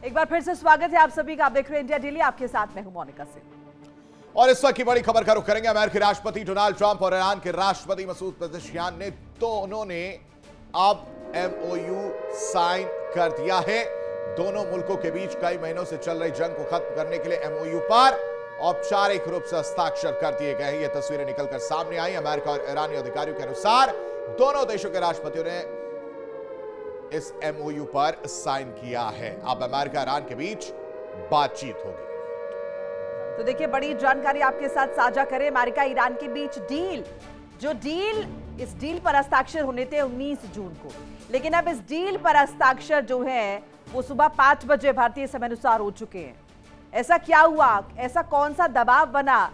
एक बार फिर से स्वागत है आप सभी का। आप देख रहे हैं इंडिया डेली, आपके साथ मैं हूं मोनिका सिंह। और इस वक्त की बड़ी खबर का रुख करेंगे। अमेरिकी राष्ट्रपति डोनाल्ड ट्रंप और ईरान के राष्ट्रपति मसूद पेज़ेश्कियान ने दोनों ने अब एमओयू साइन कर दिया है। दोनों मुल्कों के बीच कई महीनों से चल रही जंग को खत्म करने के लिए एमओयू पर औपचारिक रूप से हस्ताक्षर कर दिए गए हैं। ये तस्वीरें निकलकर सामने आई। अमेरिका और ईरानी अधिकारियों के अनुसार दोनों देशों के राष्ट्रपतियों ने इस एमओयू पर साइन किया है। अब अमेरिका ईरान के बीच बातचीत होगी। तो देखिए, बड़ी जानकारी आपके साथ साझा करें। अमेरिका ईरान के बीच डील, इस डील पर हस्ताक्षर होने थे 19 जून को, लेकिन अब इस डील पर हस्ताक्षर जो है वो सुबह 5 बजे भारतीय समय अनुसार हो चुके हैं। ऐसा क्या हुआ? ऐसा कौन सा दबाव बना?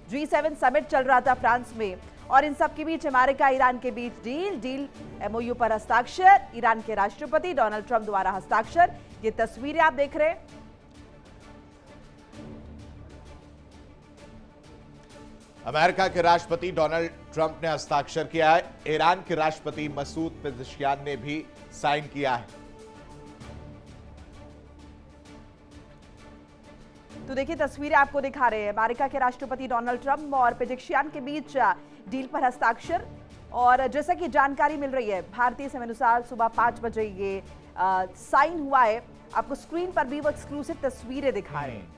G7 समिट चल रहा था फ्रांस में, और इन सब के बीच अमेरिका ईरान के बीच डील एमओयू पर हस्ताक्षर, ईरान के राष्ट्रपति डोनाल्ड ट्रंप द्वारा हस्ताक्षर। ये तस्वीरें आप देख रहे हैं। अमेरिका के राष्ट्रपति डोनाल्ड ट्रंप ने हस्ताक्षर किया है। ईरान के राष्ट्रपति मसूद पेज़ेश्कियान ने भी साइन किया है। तो देखिए, तस्वीरें आपको दिखा रहे हैं। अमेरिका के राष्ट्रपति डोनाल्ड ट्रंप और पेज़ेश्कियान के बीच डील पर हस्ताक्षर, और जैसा कि जानकारी मिल रही है भारतीय समय अनुसार सुबह 5 बजे ये साइन हुआ है। आपको स्क्रीन पर भी वो एक्सक्लूसिव तस्वीरें दिखा रहे हैं।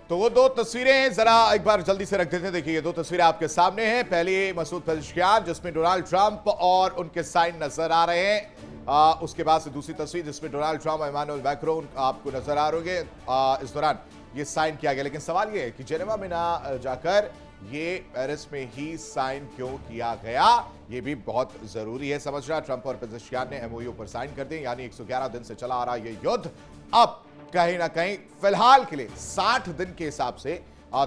तो वो दो तस्वीरें जरा एक बार जल्दी से रख देते हैं। देखिए, ये दो तस्वीरें आपके सामने हैं। पहली मसूद पेज़ेश्कियान जिसमें डोनाल्ड ट्रंप और उनके साइन नजर आ रहे हैं। उसके बाद से दूसरी तस्वीर जिसमें डोनाल्ड ट्रंप और इमानुएल मैक्रोन आपको नजर आ रहे होंगे। इस दौरान ये साइन किया गया, लेकिन सवाल ये है कि जेनेवा में ना जाकर ये पेरिस में ही साइन क्यों किया गया? ये भी बहुत जरूरी है समझना। ट्रंप और पेज़ेश्कियान ने एमओयू पर साइन कर दिए, यानी 111 दिन से चला आ रहा ये युद्ध अब कहीं ना कहीं फिलहाल के लिए 60 दिन के हिसाब से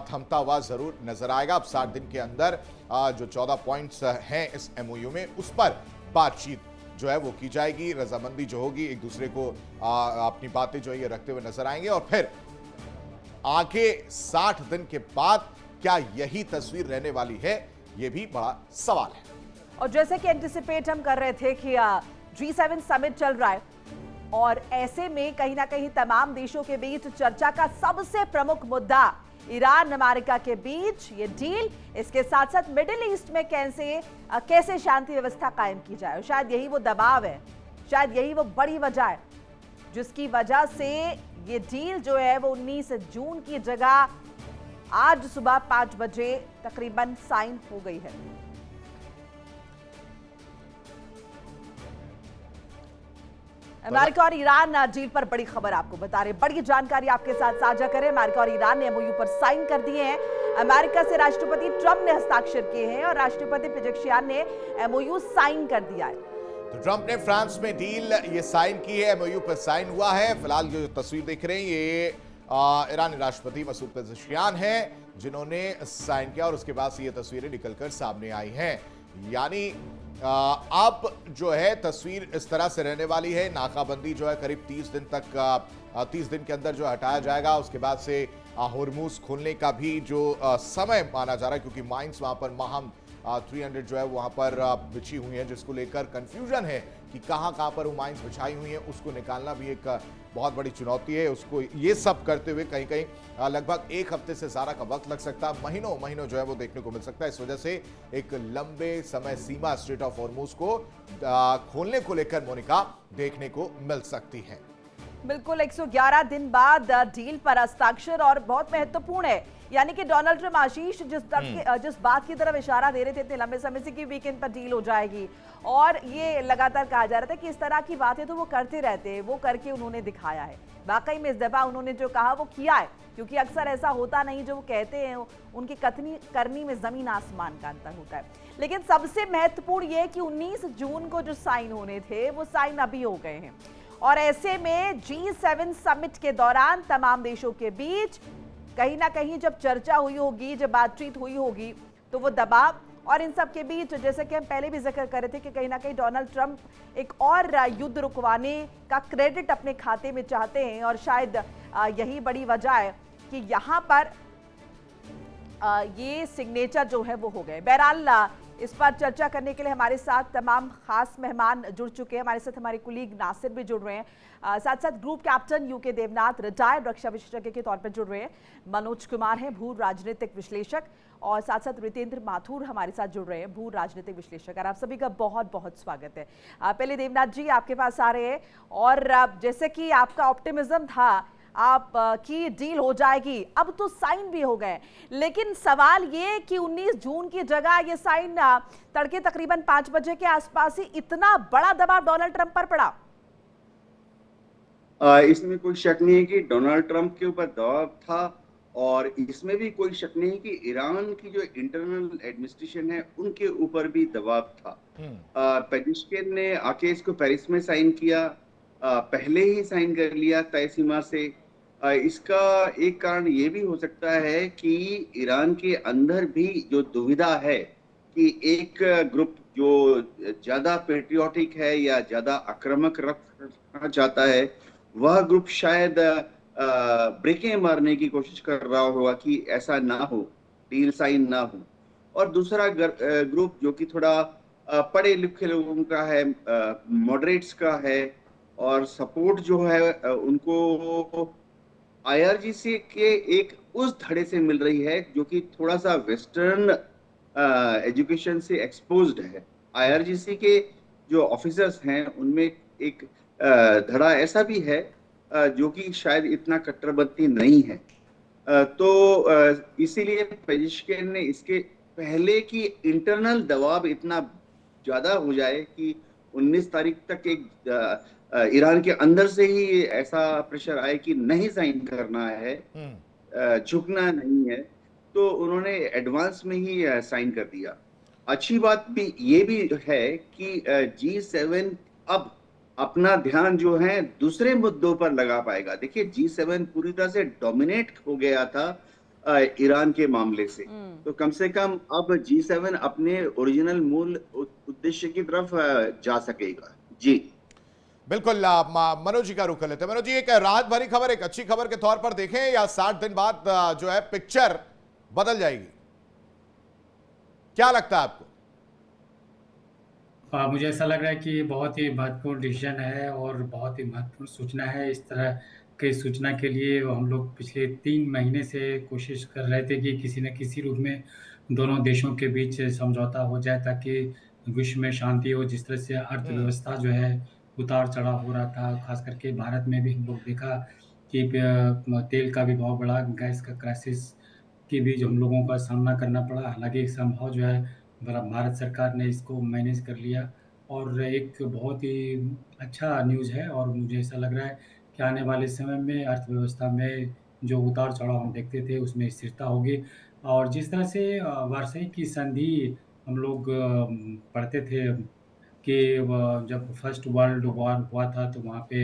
थमता हुआ जरूर नजर आएगा। अब 60 दिन के अंदर जो 14 पॉइंट्स हैं इस एमओयू में, उस पर बातचीत जो है वो की जाएगी। रजामंदी जो होगी, एक दूसरे को अपनी बातें जो है ये रखते हुए नजर आएंगे, और फिर आगे 60 दिन के बाद क्या यही तस्वीर रहने वाली है? ये भी बड़ा सवाल है। और जैसे कि एंटिसिपेट हम कर रहे थे कि G7 समिट चल रहा है, और ऐसे में कहीं ना कहीं तमाम देशों के बीच चर्चा का सबसे प्रमुख मुद्दा ईरान अमेरिका के बीच ये डील, इसके साथ साथ मिडिल ईस्ट में कैसे शांति व्यवस्था कायम की जाए। और शायद यही वो दबाव है, शायद यही वो बड़ी वजह है जिसकी वजह से ये डील जो है वो 19 जून की जगह आज सुबह 5 बजे तकरीबन साइन हो गई है। अमेरिका और ईरान डील पर बड़ी खबर आपको बता रहे, बड़ी जानकारी आपके साथ साझा करें। अमेरिका और ईरान ने एमओयू पर साइन कर दिए हैं। अमेरिका से राष्ट्रपति ट्रंप ने हस्ताक्षर किए हैं और राष्ट्रपति पेज़ेश्कियान ने एमओयू साइन कर दिया है। तो ट्रंप ने फ्रांस में डील ये साइन की है, एमओयू पर साइन हुआ है। फिलहाल जो तस्वीर देख रहे हैं ये ईरानी राष्ट्रपति मसूद पेज़ेश्कियान हैं जिन्होंने साइन किया, और उसके बाद से ये तस्वीरें निकलकर सामने आई हैं। यानी अब जो है तस्वीर इस तरह से रहने वाली है। नाकाबंदी जो है करीब 30 दिन तक 30 दिन के अंदर जो हटाया जाएगा। उसके बाद से होर्मुज खोलने का भी जो समय माना जा रहा है, क्योंकि माइंस वहां पर माहम 300 जो है वहां पर बिछी हुई है, जिसको लेकर कंफ्यूजन है कि कहां पर वो माइंस बिछाई हुई है। उसको निकालना भी एक बहुत बड़ी चुनौती है। उसको ये सब करते हुए कहीं कहीं लगभग 1 हफ्ते से ज्यादा का वक्त लग सकता है। महीनों जो है वो देखने को मिल सकता है। इस वजह से एक लंबे समय सीमा स्ट्रेट ऑफ हॉर्मुज को खोलने को लेकर मोनिका देखने को मिल सकती है। बिल्कुल, 111 दिन बाद डील पर हस्ताक्षर, और बहुत महत्वपूर्ण है। यानी कि डोनाल्ड ट्रंप आशीष जिस बात की तरफ इशारा दे रहे थे इतने लंबे समय से कि वीकेंड पर डील हो जाएगी, और ये लगातार कहा जा रहा था कि इस तरह की बातें तो वो करते रहते हैं, वो करके उन्होंने दिखाया है। वाकई में इस दफा उन्होंने जो कहा वो किया है, क्योंकि अक्सर ऐसा होता नहीं, जो वो कहते हैं उनकी कथनी करनी में जमीन आसमान का अंतर होता है। लेकिन सबसे महत्वपूर्ण ये कि 19 जून को जो साइन होने थे वो साइन अभी हो गए हैं, और ऐसे में G7 समिट के दौरान तमाम देशों के बीच कहीं ना कहीं जब चर्चा हुई होगी, जब बातचीत हुई होगी, तो वो दबाव, और इन सब के बीच जैसे कि हम पहले भी जिक्र कर रहे थे कि कहीं ना कहीं डोनाल्ड ट्रंप एक और युद्ध रुकवाने का क्रेडिट अपने खाते में चाहते हैं, और शायद यही बड़ी वजह है कि यहाँ पर ये सिग्नेचर जो है वो हो गए। बहरहाल इस पर चर्चा करने के लिए हमारे साथ तमाम खास मेहमान जुड़ चुके हैं। हमारे साथ हमारे कुलीग नासिर भी जुड़ रहे हैं, साथ साथ group captain U K Devnath retired रक्षा विशेषज्ञ के तौर पर जुड़ रहे हैं, मनोज कुमार हैं भू राजनीतिक विश्लेषक, और साथ साथ रितेंद्र माथुर हमारे साथ जुड़ रहे हैं, भू राजनीतिक विश्लेषक। और आप सभी का बहुत बहुत स्वागत है। पहले देवनाथ जी आपके पास आ रहे हैं, और जैसे कि आपका ऑप्टिमिज्म था आप की डील हो जाएगी, अब तो साइन भी हो गए, लेकिन सवाल ये कि 19 जून की जगह ये साइन तड़के तकरीबन 5 बजे के आसपास ही इतना बड़ा दबाव डोनाल्ड ट्रंप पर पड़ा। इसमें कोई शक नहीं है कि डोनाल्ड ट्रंप के ऊपर दबाव था, और इसमें भी कोई शक नहीं कि ईरान की जो इंटरनल एडमिनिस्ट्रेशन है उनके ऊपर भी दबाव था। पेजिशकिन ने आके इसको पेरिस में साइन किया, पहले ही साइन कर लिया तय सीमा से। इसका एक कारण ये भी हो सकता है कि ईरान के अंदर भी जो दुविधा है कि एक ग्रुप जो ज्यादा पेट्रियोटिक है या ज्यादा आक्रामक रखना चाहता है, वह ग्रुप शायद ब्रेकें मारने की कोशिश कर रहा होगा कि ऐसा ना हो, डील साइन ना हो। और दूसरा ग्रुप जो कि थोड़ा पढ़े लिखे लोगों का है, मॉडरेट्स का है, और सपोर्ट जो है उनको आईआरजीसी के एक उस धड़े से मिल रही है जो कि थोड़ा सा वेस्टर्न एजुकेशन से एक्सपोज्ड है। आईआरजीसी के जो ऑफिसर्स हैं उनमें एक धड़ा ऐसा भी है जो कि शायद इतना कट्टरपंथी नहीं है। तो इसीलिए पेजिशकिन ने इसके पहले की इंटरनल दबाव इतना ज्यादा हो जाए कि 19 तारीख तक एक ईरान के अंदर से ही ऐसा प्रेशर आए कि नहीं साइन करना है, झुकना नहीं है, तो उन्होंने एडवांस में ही साइन कर दिया। अच्छी बात भी ये भी है कि G7 अब अपना ध्यान जो है दूसरे मुद्दों पर लगा पाएगा। देखिए G7 पूरी तरह से डोमिनेट हो गया था ईरान के मामले से, तो कम से कम अब G7 अपने ओरिजिनल मूल उद्देश्य की तरफ जा सकेगा। जी बिल्कुल। मनोज जी का रुख कर लेते हैं। मनोज जी, एक राहत भरी खबर, एक अच्छी खबर के तौर पर देखें, या 60 दिन बाद जो है पिक्चर बदल जाएगी, क्या लगता है आपको? मुझे ऐसा लग रहा है कि ये बहुत ही महत्वपूर्ण डिसीजन है और बहुत ही महत्वपूर्ण सूचना है। इस तरह की सूचना के लिए हम लोग पिछले 3 महीने से कोशिश कर रहे थे कि किसी न किसी रूप में दोनों देशों के बीच समझौता हो जाए ताकि विश्व में शांति हो। जिस तरह से अर्थव्यवस्था जो है उतार चढ़ाव हो रहा था, खास करके भारत में भी हम लोग देखा कि तेल का भी भाव बढ़ा, गैस का क्राइसिस की भी जो हम लोगों का सामना करना पड़ा। हालांकि संभव जो है भारत सरकार ने इसको मैनेज कर लिया, और एक बहुत ही अच्छा न्यूज़ है। और मुझे ऐसा लग रहा है कि आने वाले समय में अर्थव्यवस्था में जो उतार चढ़ाव हम देखते थे उसमें स्थिरता होगी। और जिस तरह से वार्षिक की संधि हम लोग पढ़ते थे कि जब फर्स्ट वर्ल्ड वॉर हुआ था तो वहाँ पे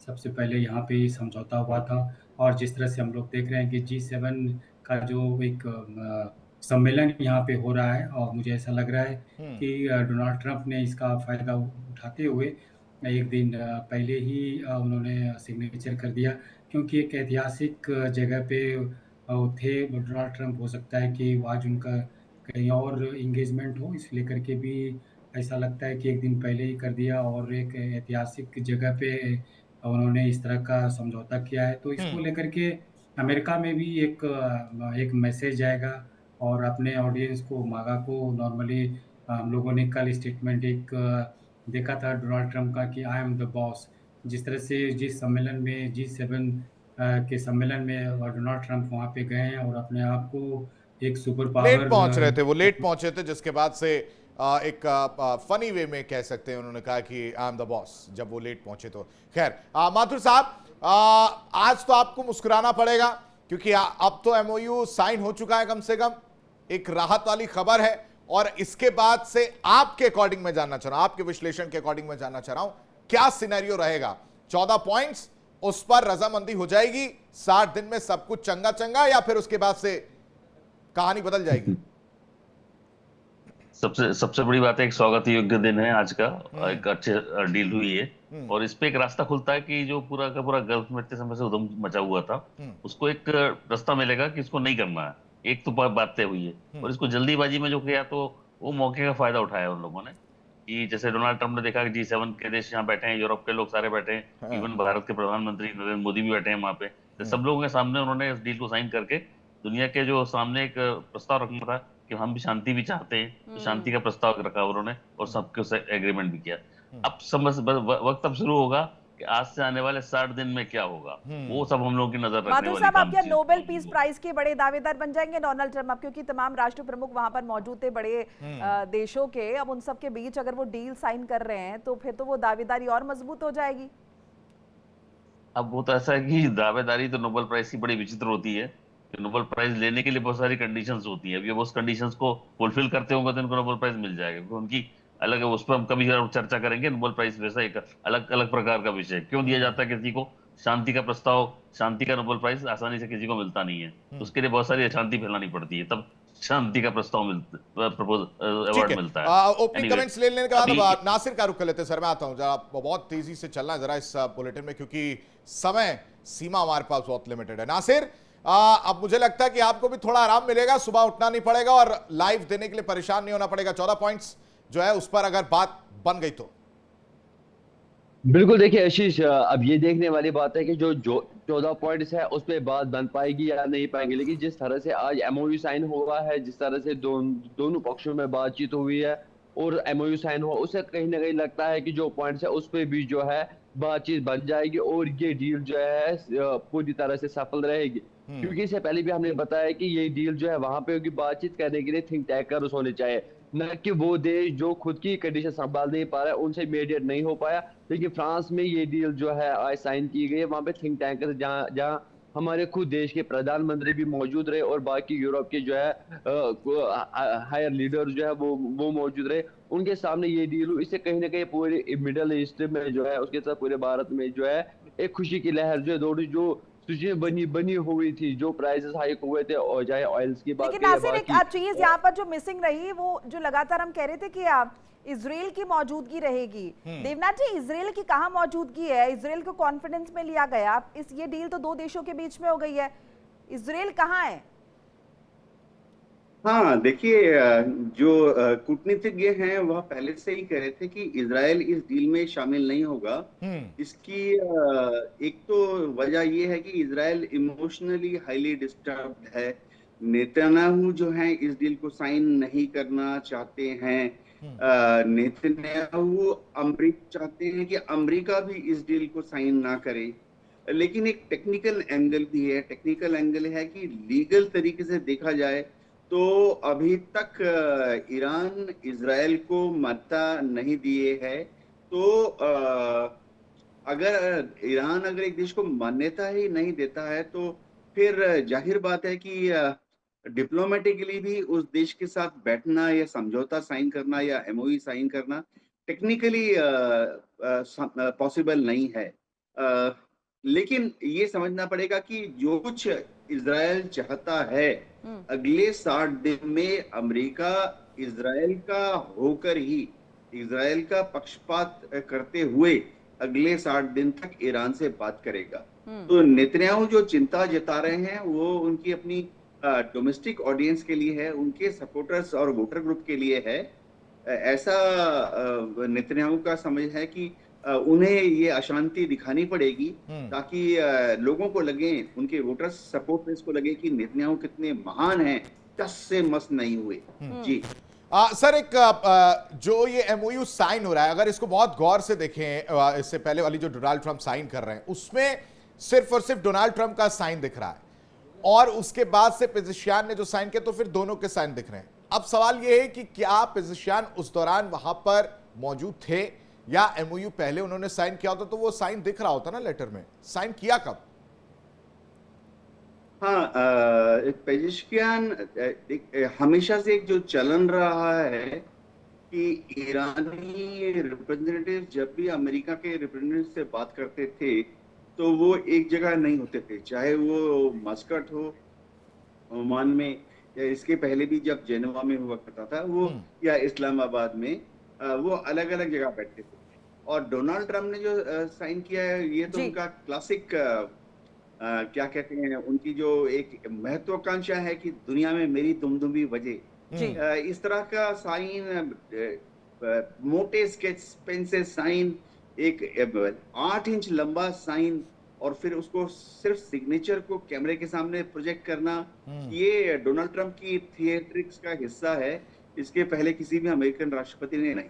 सबसे पहले यहाँ पे ही समझौता हुआ था। और जिस तरह से हम लोग देख रहे हैं कि G7 का जो एक सम्मेलन यहाँ पे हो रहा है, और मुझे ऐसा लग रहा है कि डोनाल्ड ट्रंप ने इसका फायदा उठाते हुए एक दिन पहले ही उन्होंने सिग्नेचर कर दिया, क्योंकि एक ऐतिहासिक जगह पे थे डोनाल्ड ट्रंप। हो सकता है कि आज उनका कहीं और इंगेजमेंट हो, इस लेकर के भी ऐसा लगता है कि एक दिन पहले ही कर दिया और एक ऐतिहासिक जगह पे उन्होंने इस तरह का समझौता किया है। तो इसको लेकर के अमेरिका में भी एक मैसेज जाएगा, और अपने ऑडियंस को, मागा को, नॉर्मली हम लोगों ने कल स्टेटमेंट एक देखा था डोनाल्ड ट्रंप का कि आई एम द बॉस। जिस तरह से जिस सम्मेलन में G7 के सम्मेलन में डोनाल्ड ट्रंप वहाँ पे गए हैं और अपने आप को एक सुपर पावर लेट पहुंच रहे थे, वो लेट पहुंचे थे, जिसके बाद से एक फनी वे में कह सकते हैं उन्होंने कहा कि आई एम द बॉस, जब वो लेट पहुंचे तो। खैर माथुर साहब, आज तो आपको मुस्कुराना पड़ेगा क्योंकि अब तो MOU साइन हो चुका है, कम से कम एक राहत वाली खबर है। और इसके बाद से आपके अकॉर्डिंग मैं जानना चाह रहा हूं, आपके विश्लेषण के अकॉर्डिंग मैं जानना चाह रहा हूं, क्या सिनेरियो रहेगा? 14 पॉइंट्स, उस पर रजामंदी हो जाएगी 60 दिन में, सब कुछ चंगा चंगा, या फिर उसके बाद से कहानी बदल जाएगी? सबसे बड़ी बात है, एक स्वागत योग्य दिन है आज का, एक अच्छे डील हुई है, और इस पे एक रास्ता खुलता है कि जो पूरा का पूरा गल्फ में इतने समय से उधम मचा हुआ था उसको एक रास्ता मिलेगा कि इसको नहीं करना है। एक तो बात तय हुई है, और इसको जल्दीबाजी में जो किया तो वो मौके का फायदा उठाया उन लोगों ने कि जैसे डोनाल्ड ट्रंप ने देखा कि G7 के देश यहाँ बैठे हैं, यूरोप के लोग सारे बैठे हैं, इवन भारत के प्रधानमंत्री नरेंद्र मोदी भी बैठे हैं वहाँ पे, तो सब लोगों के सामने उन्होंने इस डील को साइन करके दुनिया के जो सामने एक प्रस्ताव रखना था कि हम भी शांति भी चाहते हैं, तो शांति का प्रस्ताव रखा उन्होंने और सबके उससे एग्रीमेंट भी किया। अब समझ वक्त अब शुरू होगा कि आज से आने वाले 60 दिन में क्या होगा, वो सब हम लोगों की नजर रखने माथुर वाली साहब, काम आप क्या चीज नोबेल होगी पीस वो। प्राइज के बड़े दावेदार बन जाएंगे डोनाल्ड ट्रंप अब, क्योंकि तमाम राष्ट्र प्रमुख वहां पर मौजूद थे बड़े देशों के, अब उन सब के बीच अगर वो डील साइन कर रहे हैं तो फिर तो वो दावेदारी और मजबूत हो जाएगी। अब वो तो ऐसा है कि दावेदारी तो नोबेल प्राइज की बड़ी विचित्र होती है कि नोबेल प्राइज लेने के लिए बहुत सारी कंडीशंस होती हैं। अब ये वो उस कंडीशंस को फुलफिल करते होंगे तो इनको नोबेल प्राइज मिल जाएगा, क्योंकि उनकी अलग है। उस पर हम कभी चर्चा करेंगे। नोबेल प्राइज वैसा एक अलग अलग प्रकार का विषय क्यों दिया जाता है किसी को। शांति का प्रस्ताव, शांति का नोबेल प्राइज आसानी से किसी को मिलता नहीं है, उसके लिए बहुत सारी अशांति फैलानी पड़ती है, तब शांति का प्रस्ताव प्रपोज ठीक अवार्ड है, मिलता है। ओपनिंग Anyway, कमेंट्स ले लेने के बाद अभी अब नासिर का रुख कर लेते हैं। सर मैं आता हूं जरा, बहुत तेजी से चलना है जरा इस बुलेटिन में क्योंकि समय सीमा हमारे पास बहुत लिमिटेड है। नासिर, अब मुझे लगता है कि आपको भी थोड़ा आराम मिलेगा, सुबह उठना नहीं पड़ेगा और लाइव देने के लिए परेशान नहीं होना पड़ेगा। 14 पॉइंट्स जो है उस पर अगर बात बन गई तो बिल्कुल। देखिए आशीष, अब ये देखने वाली बात है कि जो 14 पॉइंट्स है उस पर बात बन पाएगी या नहीं पाएंगे, लेकिन जिस तरह से आज एमओयू साइन हुआ है, जिस तरह से दोनों पक्षों में बातचीत हुई है और एमओयू साइन हुआ, उससे कहीं ना कहीं लगता है कि जो पॉइंट्स है उस पर भी जो है बातचीत बन जाएगी और ये डील जो है पूरी तरह से सफल रहेगी। क्योंकि इससे पहले भी हमने बताया कि ये डील जो है वहां पे होगी, बातचीत करने के लिए थिंक टैंकर्स होने चाहिए, न कि वो देश जो खुद की कंडीशन संभाल नहीं पा रहा है उनसे मीडिएट नहीं हो पाया। लेकिन फ्रांस में ये डील जो है आज साइन की गई है, वहां पे थिंक टैंकर जहां हमारे खुद देश के प्रधानमंत्री भी मौजूद रहे और बाकी यूरोप के जो है हायर लीडर जो है वो मौजूद रहे, उनके सामने ये डील हुई। इससे कहीं ना कहीं पूरे मिडल ईस्ट में जो है, उसके साथ पूरे भारत में जो है एक खुशी की लहर जो है दौड़ी, जो सिचुएशन बनी हुई थी, जो प्राइसेस हाइक हुए थे और चाहे ऑयल्स की बात लेकिन नासिर एक चीज यहाँ पर जो मिसिंग रही, वो जो लगातार हम कह रहे थे कि इजराइल की मौजूदगी रहेगी। देवनाथ जी, इजराइल की कहाँ मौजूदगी है? इजराइल को कॉन्फिडेंस में लिया गया, ये डील तो दो देशों के बीच में हो गई है, इजराइल कहाँ है? हाँ देखिए, जो कूटनीतिज्ञ हैं वह पहले से ही कह रहे थे कि इजराइल इस डील में शामिल नहीं होगा। इसकी एक तो वजह ये है कि इजराइल इमोशनली हाईली डिस्टर्ब्ड है। नेतन्याहू जो हैं इस डील को साइन नहीं करना चाहते हैं। नेतन्याहू चाहते हैं कि अमेरिका भी इस डील को साइन ना करे। लेकिन एक टेक्निकल एंगल भी है। टेक्निकल एंगल है कि लीगल तरीके से देखा जाए तो अभी तक ईरान इजराइल को मान्यता नहीं दिए है। तो अगर ईरान अगर एक देश को मान्यता ही नहीं देता है तो फिर जाहिर बात है कि डिप्लोमेटिकली भी उस देश के साथ बैठना या समझौता साइन करना या एमओयू साइन करना टेक्निकली पॉसिबल नहीं है। लेकिन ये समझना पड़ेगा कि जो कुछ इजराइल चाहता है, अगले 60 दिन में अमेरिका इजराइल का होकर ही, इजराइल का पक्षपात करते हुए अगले 60 दिन तक ईरान से बात करेगा। तो नेतन्याहू जो चिंता जता रहे हैं वो उनकी अपनी डोमेस्टिक ऑडियंस के लिए है, उनके सपोर्टर्स और वोटर ग्रुप के लिए है। ऐसा नेतन्याहू का समझ है कि उन्हें ये अशांति दिखानी पड़ेगी ताकि लोगों को लगे, उनके वोटर्स सपोर्टर्स को लगे कि नेतन्याहू कितने महान हैं, टस से मस नहीं हुए। जी सर, एक जो ये एमओयू साइन हो रहा है, अगर इसको बहुत गौर से देखें, इससे पहले वाली जो डोनाल्ड ट्रंप साइन कर रहे हैं उसमें सिर्फ और सिर्फ डोनाल्ड ट्रंप का साइन दिख रहा है और उसके बाद से पेजेशियान ने जो साइन किया तो फिर दोनों के साइन दिख रहे हैं। अब सवाल यह है कि क्या पेजेशियान उस दौरान वहां पर मौजूद थे या एमओयू पहले उन्होंने साइन किया होता तो वो साइन दिख रहा होता ना लेटर में? साइन किया कब? हाँ, पेजेशियान हमेशा से एक जो चलन रहा है कि ईरानी रिप्रेजेंटेटिव जब भी अमेरिका के रिप्रेजेंटेटिव से बात करते थे तो वो एक जगह नहीं होते थे, चाहे वो मस्कट हो ओमान में या इसके पहले भी जब जेनेवा में हुआ करता था वो, या इस्लामाबाद में, वो अलग अलग जगह बैठते थे। और डोनाल्ड ट्रंप ने जो साइन किया है ये तो उनका क्लासिक क्या कहते हैं, उनकी जो एक महत्वाकांक्षा है कि दुनिया में मेरी दुमदुमी बजे, जी। इस तरह का साइन, मोटे स्केच पेन से साइन, एक 8 इंच लंबा साइन, और फिर उसको सिर्फ सिग्नेचर को कैमरे के सामने प्रोजेक्ट करना, ये डोनाल्ड ट्रंप की थिएट्रिक्स का हिस्सा है। इसके पहले किसी भी अमेरिकन राष्ट्रपति ने नहीं।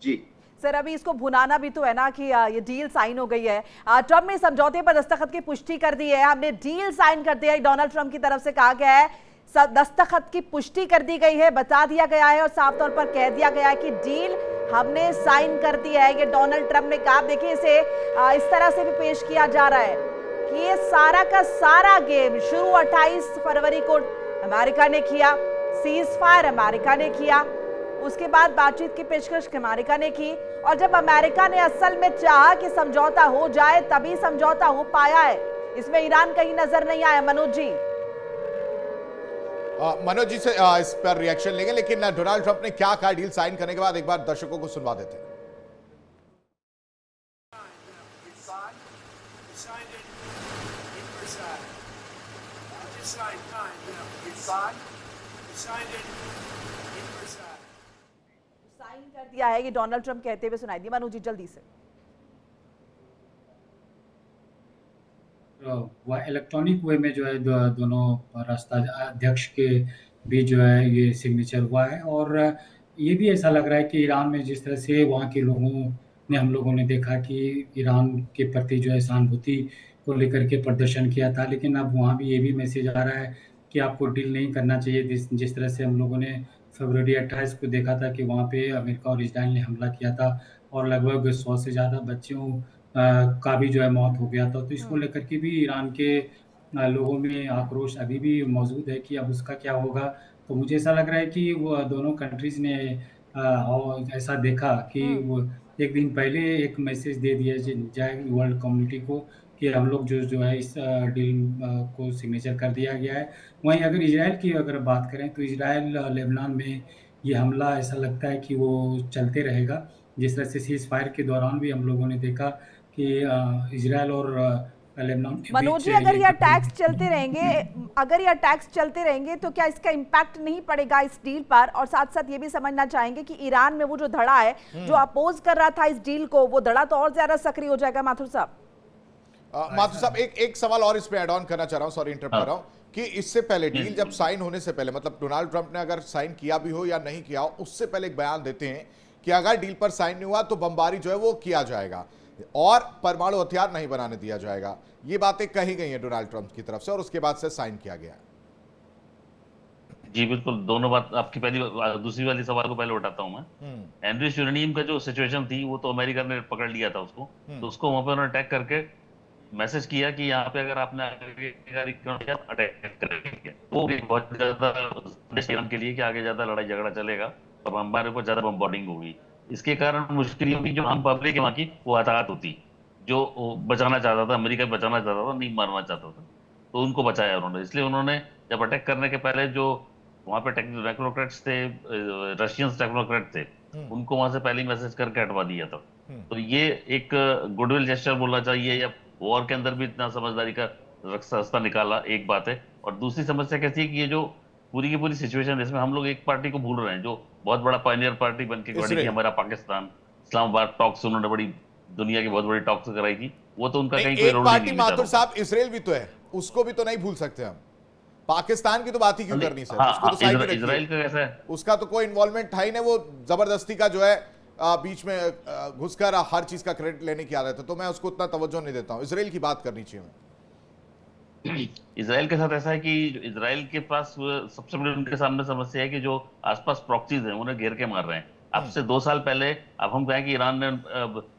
जी सर, अभी इसको भुनाना भी तो है ना कि ये डील साइन हो गई है। ट्रंप ने समझौते पर दस्तखत की पुष्टि कर दी है, हमने डील साइन कर दिया है। डोनाल्ड ट्रंप की तरफ से कहा गया है दस्तखत की पुष्टि कर दी गई है, बता दिया गया है और साफ तौर पर कह दिया गया है कि डील हमने साइन कर दिया है। ये डोनाल्ड ट्रंप ने कहा। देखिए, इसे इस तरह से भी पेश किया जा रहा है कि ये सारा का सारा गेम शुरू 28 फरवरी को अमेरिका ने किया, सीज फायर अमेरिका ने किया, उसके बाद बातचीत की पेशकश अमेरिका ने की, और जब अमेरिका ने असल में चाहा कि समझौता हो जाए तभी समझौता हो पाया है। इसमें ईरान कहीं नजर नहीं आया। मनोज जी से इस पर रिएक्शन लेंगे, लेकिन डोनाल्ड ट्रंप ने क्या कहा डील साइन करने के बाद, एक बार दर्शकों को सुनवा देते हैं। साइन कर दिया है, ये डोनाल्ड ट्रंप कहते हुए सुनाई दी। मनु जी जल्दी से। इलेक्ट्रॉनिक वे में जो है दोनों राष्ट्राध्यक्ष के बीच जो है ये सिग्नेचर हुआ है, और ये भी ऐसा लग रहा है कि ईरान में जिस तरह से वहाँ के लोगों ने, हम लोगों ने देखा कि ईरान के प्रति जो है सहानुभूति को लेकर के प्रदर्शन किया था, लेकिन अब वहाँ भी ये भी मैसेज आ रहा है कि आपको डील नहीं करना चाहिए। जिस तरह से हम लोगों ने फरवरी 28 को देखा था कि वहाँ पे अमेरिका और इजराइल ने हमला किया था और लगभग 100 से ज़्यादा बच्चों का भी जो है मौत हो गया था। तो इसको लेकर के भी ईरान के लोगों में आक्रोश अभी भी मौजूद है कि अब उसका क्या होगा। तो मुझे ऐसा लग रहा है कि वो दोनों कंट्रीज़ ने ऐसा देखा कि वो एक दिन पहले एक मैसेज दे दिया जाए वर्ल्ड कम्युनिटी को कि हम लोग जो है इस डील को सिग्नेचर कर दिया गया है। वहीं अगर इजराइल की अगर बात करें तो इजराइल लेबनान में ये हमला ऐसा लगता है कि वो चलते रहेगा। जिस तरह से सीज फायर के दौरान भी हम लोगों ने देखा कि इजराइल और लेबनान के मनोज जी, अगर ये अटैक्स चलते रहेंगे तो क्या इसका इम्पैक्ट नहीं पड़ेगा इस डील पर? और साथ साथ ये भी समझना चाहेंगे कि ईरान में वो जो धड़ा है जो अपोज कर रहा था इस डील को, वो धड़ा तो और ज्यादा सक्रिय हो जाएगा। माथुर साहब, एक सवाल और इस पे ऐड ऑन करना चाह रहा हूं, सॉरी इंटरप्ट कर रहा हूं, कि इससे पहले डील जब साइन होने से पहले, मतलब डोनाल्ड ट्रंप ने अगर साइन किया भी हो या नहीं किया हो, उससे पहले एक बयान देते हैं कि अगर डील पर साइन नहीं हुआ तो बमबारी जो है वो किया जाएगा और परमाणु हथियार नहीं बनाने दिया जाएगा। ये बातें कही गई हैं डोनाल्ड ट्रंप की तरफ से और उसके बाद से साइन किया गया। जी बिल्कुल, दोनों बात आपकी दूसरी वाली सवाल को पहले उठाता हूं मैं। एंड्रिस यूरेनियम का जो सिचुएशन थी वो तो अमेरिका ने पकड़ लिया था उसको, तो उसको वहां पे उन्होंने अटैक करके मैसेज किया कि यहाँ पे अगर आपने अटैक करेंगे वो बहुत ज्यादा के लिए कि आगे ज्यादा लड़ाई झगड़ा चलेगा और हमारे ऊपर ज्यादा बम्बार्डिंग होगी। इसके कारण मुश्किल होगी जो आम पब्लिक है वहाँ की, वो हताहत होती, जो बचाना चाहता था, अमेरिका बचाना चाहता था, नहीं मारना चाहता था, तो उनको बचाया उन्होंने। इसलिए उन्होंने जब अटैक करने के पहले जो वहाँ पे टेक्नोक्रेट्स थे, रशियन टेक्नोक्रेट थे, उनको वहां से पहले ही मैसेज करके हटवा दिया था। तो ये एक गुडविल जेस्चर बोलना चाहिए, या वॉर के अंदर भी इतना समझदारी का रास्ता निकाला, एक बात है। और दूसरी समस्या कैसी है कि ये जो पूरी की पूरी सिचुएशन, इसमें हम लोग एक पार्टी को भूल रहे हैं जो बहुत बड़ा पायनियर पार्टी बन के खड़ी थी, हमारा पाकिस्तान। इस्लामाबाद टॉक्स उन्होंने बड़ी दुनिया की बहुत बड़ी टॉक्स कराई थी, वो तो उनका कहीं कोई रोल नहीं है। माथुर साहब, इजराइल भी तो है, उसको भी तो नहीं भूल सकते हम। पाकिस्तान की तो बात ही क्यों करनी सर? इजराइल का कैसा है, उसका तो कोई इन्वॉल्वमेंट था ही नहीं, वो जबरदस्ती का जो है बीच में घुसकर हर चीज का क्रेडिट लेने की आदत है, तो मैं उसको उतना तवज्जो नहीं देता हूं। इजराइल की बात करनी चाहिए। इजराइल के साथ ऐसा है कि इजराइल के पास सबसे बड़ी उनके सामने समस्या है कि जो आसपास प्रॉक्सीज हैं उन्हें घेर के मार रहे हैं। अब से 2 साल पहले, अब हम कहें कि ईरान ने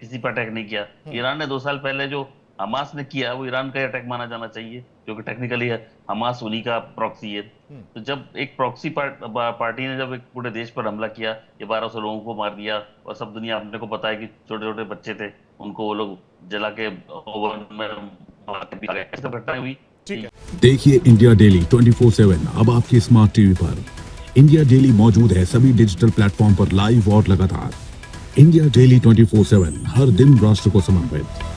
किसी पर अटैक नहीं किया, ईरान ने 2 साल पहले जो हमास ने किया वो ईरान का अटैक माना जाना चाहिए, जो कि टेक्निकली है हमास उन्हीं का प्रॉक्सी है। तो जब एक प्रॉक्सी पार्टी ने जब एक पूरे देश पर हमला किया, ये 1200 लोगों को मार दिया, और सब दुनिया अपने को पता है कि छोटे छोटे बच्चे थे, उनको वो लोग जला के ओवन में घटना हुई। देखिए इंडिया डेली 24/7 अब आपके स्मार्ट टीवी पर। इंडिया डेली मौजूद है सभी डिजिटल प्लेटफॉर्म पर लाइव और लगातार। इंडिया डेली 24/7 हर दिन राष्ट्र को समर्पित।